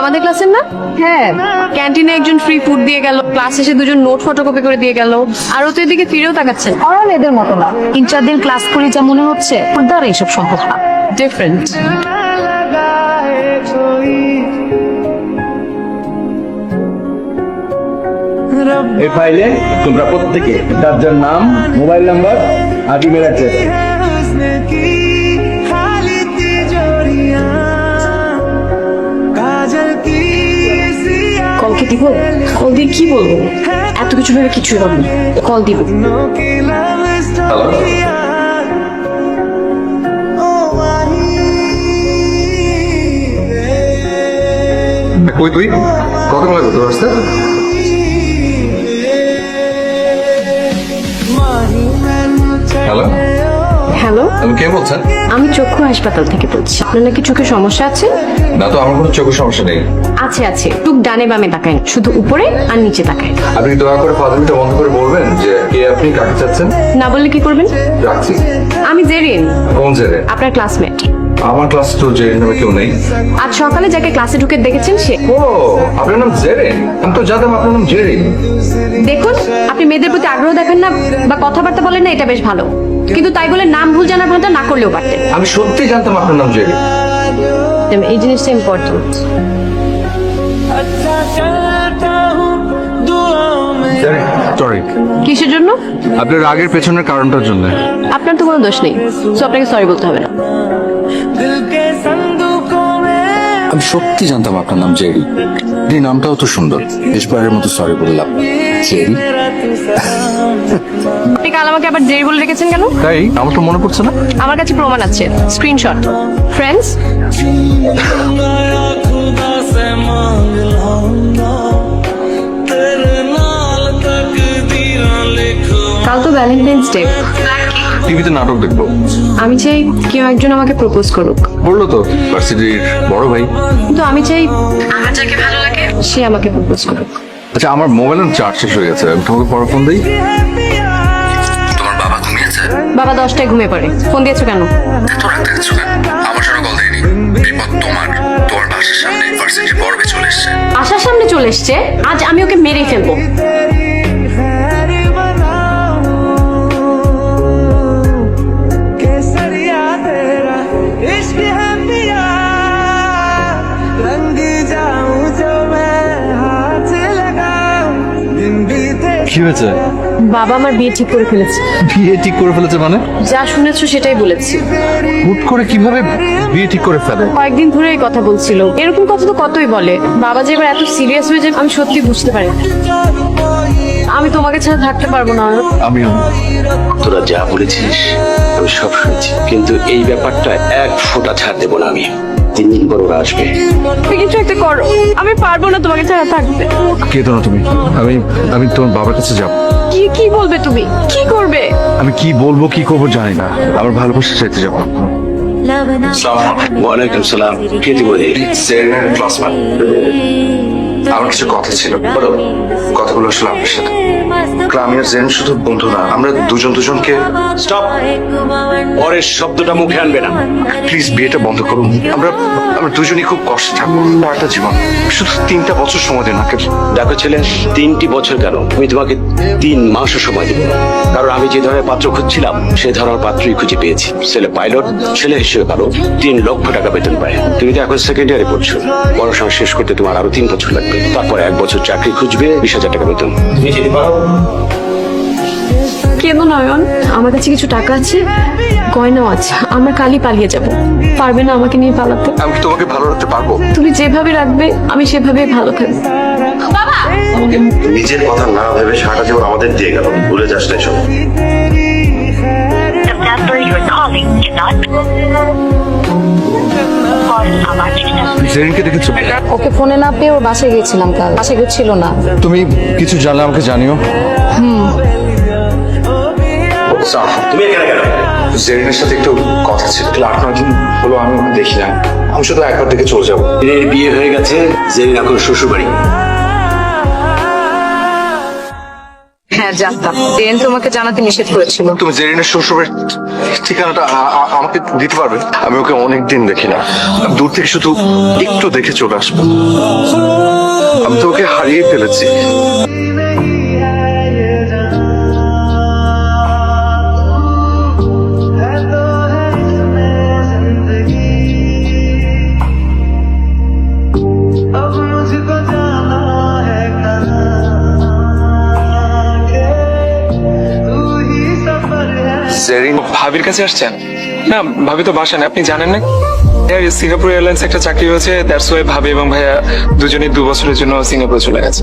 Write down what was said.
আমাদের ক্লাসের না? হ্যাঁ, ক্যান্টিনে একজন ফ্রি ফুড দিয়ে গেল, ক্লাস শেষে দুজন নোট ফটোকপি করে দিয়ে গেল, আর ও তো এদিকে ফিরেও তাকাচ্ছেন। ওরা মেয়েদের মতো না। 3-4 দিন ক্লাস করি যা মনে হচ্ছে ওর দ্বারা এইসব সম্ভব না। ডিফারেন্ট। এই ফাইলে তোমরা প্রত্যেকে যার যার নাম, মোবাইল নাম্বার আর ইমেল অ্যাড্রেস কলকে দিব? কল দিয়ে কি বলবো? এত কিছু ভেবে কিছুই হবে না। কল দিব। কই তুই কত লাগবে তোর আসতে? হ্যালো, হ্যালো, আমি কে বলছেন? আমি চক্ষু হাসপাতাল থেকে বলছি। আপনার নাকি চোখে সমস্যা আছে? না তো, আমার কোনো চোখের সমস্যা নেই। আছে আছে, চোখ ডানে বামে তাকায়, শুধু উপরে আর নিচে তাকায়। আপনি দয়া করে ফাজলিটা বন্ধ করে বলবেন যে কে আপনি, কাকে চাচ্ছেন? না বললে কি করবেন? রাখছি। আমি জেরিন, কোন জেরে? আপনার ক্লাসমেট। আমার ক্লাস তো জেরে নামে কেউ নেই। আজ সকালে যাকে ক্লাসে ঢুকে দেখেছেন সে। ও, আপনার নাম জেরিন? আমি তো জানতাম আপনার নাম জেরিন। দেখুন, আপনি মেয়েদের প্রতি আগ্রহ দেখান না বা কথাবার্তা বলেন না, এটা বেশ ভালো, কিন্তু তাই বলে নাম ভুল জানার ভানটা না করলেও পারতেন। আমি সত্যি জানতাম আপনার নাম জেরিন। এই জিনিসটা ইম্পর্টেন্ট। সরি। কিসের জন্য? আপনার রাগের পেছনের কারণটার জন্য। আপনার তো কোনো দোষ নেই, তো আপনাকে সরি বলতে হবে না। আমি সত্যি জানতাম আপনার নাম জেরি। এই নামটাও তো সুন্দর। শেষবারের মতো সরি বললাম। জেরি? আপনি কাল আমাকে আবার জেরি বলে রেখেছেন কেন? তাই আমার তো মনে পড়ছে না। আমার কাছে প্রমাণ আছে, স্ক্রিনশট। ফ্রেন্ডস, কাল তো ভ্যালেন্টাইন্স ডে। টিভিতে নাটক দেখবো। আমি চাই কেউ একজন আমাকে প্রপোজ করুক। বললো তো ভার্সিটির বড় ভাই। কিন্তু আমি চাই আমার যাকে ভালো লাগে সে আমাকে প্রপোজ করুক। আচ্ছা, আমার মোবাইলের চার্জ শেষ হয়ে গেছে, আমি তোমাকে পরে ফোন দিই। তোমার বাবা ঘুমিয়েছে? বাবা 10টায় ঘুমিয়ে পড়ে। ফোন দিয়েছো কেন? এত রাত দেখছো কেন? আমার জন্য কল দেয়নি। বিপদ তোমার। তোমার বাসার সামনে ভার্সিটির বড় ভাই চলে এসছে। আশার সামনে চলে এসছে, আজ আমি ওকে মেরেই ফেলবো। কি হয়েছে? বাবা আমার বিয়ে ঠিক করে ফেলেছে। বিয়ে ঠিক করে ফেলেছে মানে? যা শুনেছো সেটাই বলেছি। হুট করে কিভাবে বিয়ে ঠিক করে ফেলে? কয়েকদিন ধরে এই কথা বলছিল। এরকম কথা তো কতই বলে। বাবা যে এবার এত সিরিয়াস হয়ে যায় আমি সত্যি বুঝতে পারি। আমি তোমাকে ছাড়া থাকতে পারবো না। আমিও। তোরা যা বলেছিস আমি সব শুনেছি, কিন্তু এই ব্যাপারটা এক ফোঁটা ছাড় দেবো না আমি। 3 দিন পর ওরা আসবে। তুমি কিছু একটা করো, আমি পারবো না তোমাকে ছাড়া থাকতে। কেঁদো না তুমি। আমি আমি তোমার বাবার কাছে যাব। কি কি বলবে তুমি? কি করবে? আমি কি বলবো কি করবো জানি না। আমার ভালোবাসা চাইতে যাবো। ওয়ালাইকুম সালাম। কে দিব রে? জেরিনের ক্লাসমেট। আমার কিছু কথা ছিল। বলো। কথাগুলো আসলে আপনার সাথে। আমি আর জেরিন শুধু বন্ধু না, আমরা দুজন দুজনকে। স্টপ। পরের শব্দটা মুখে আনবে না। প্লিজ বিয়েটা বন্ধ করুন। আমরা আমরা দুজনই খুব কষ্টে থাকবো একটা জীবন। শুধু 3টা বছর সময় দিন আমাকে। দেখো ছেলে, 3টি বছর কেন, আমি তোমাকে 3 মাসও সময় দিব। কারণ আমি যে ধরনের পাত্র খুঁজছিলাম সে ধরনের পাত্রই খুঁজে পেয়েছি। ছেলে পাইলট, ছেলে হিসেবে ভালো, 3 লক্ষ টাকা বেতন পায়। তুমি তো এখন সেকেন্ড ইয়ারে পড়ছো, পড়াশোনা শেষ করতে তোমার আরো 3 বছর লাগবে। তারপর 1 বছর চাকরি খুঁজবে, 20,000 টাকা বেতন। তুমি যেতে পারো। কেন নয়ন? আমার কাছে কিছু টাকা আছে, গয়নাও আছে। আমরা কালই পালিয়ে যাব। পারবে না আমাকে নিয়ে পালাতে? আমি কি তোমাকে ভালো রাখতে পারবো? তুমি যেভাবে রাখবে আমি সেভাবেই ভালো থাকবো। বাবা, নিজের কথা না ভেবে সারাটা জীবন আমাদের দিয়ে গেল, ভুলে যাস না এসব। The number you're calling cannot. জেরিনকে দেখেছো? ওকে ফোনে না পেয়ে ওর বাসায় গিয়েছিলাম কাল। বাসায় কেউ ছিল না। তুমি কিছু জানলে আমাকে জানিও। তুমি এখানে কেন? জেরিনের সাথে একটু কথা ছিল। 8-9 দিন হলো আমি ওকে দেখি না। আমি শুধু একবার দেখে চলে যাবো। এর বিয়ে হয়ে গেছে, জেরিন এখন শ্বশুর বাড়ি। হ্যাঁ জানতাম, জেন তোমাকে জানাতে নিষেধ করেছিল। তুমি জেরিনের শ্বশুরের ঠিকানাটা আমাকে দিতে পারবে? আমি ওকে অনেকদিন দেখি না, দূর থেকে শুধু একটু দেখে চলে আসবো। আমি তো ওকে হারিয়ে ফেলেছি। জেরিন ভাবির কাছে আসছেন? না, ভাবি তো বাসা নেই, আপনি জানেন না? সিঙ্গাপুর এয়ারলাইন্স একটা চাকরি হয়েছে, দ্যাটস ওয়াই ভাবি এবং ভাইয়া দুজনেই 2 বছরের জন্য সিঙ্গাপুরে চলে গেছে।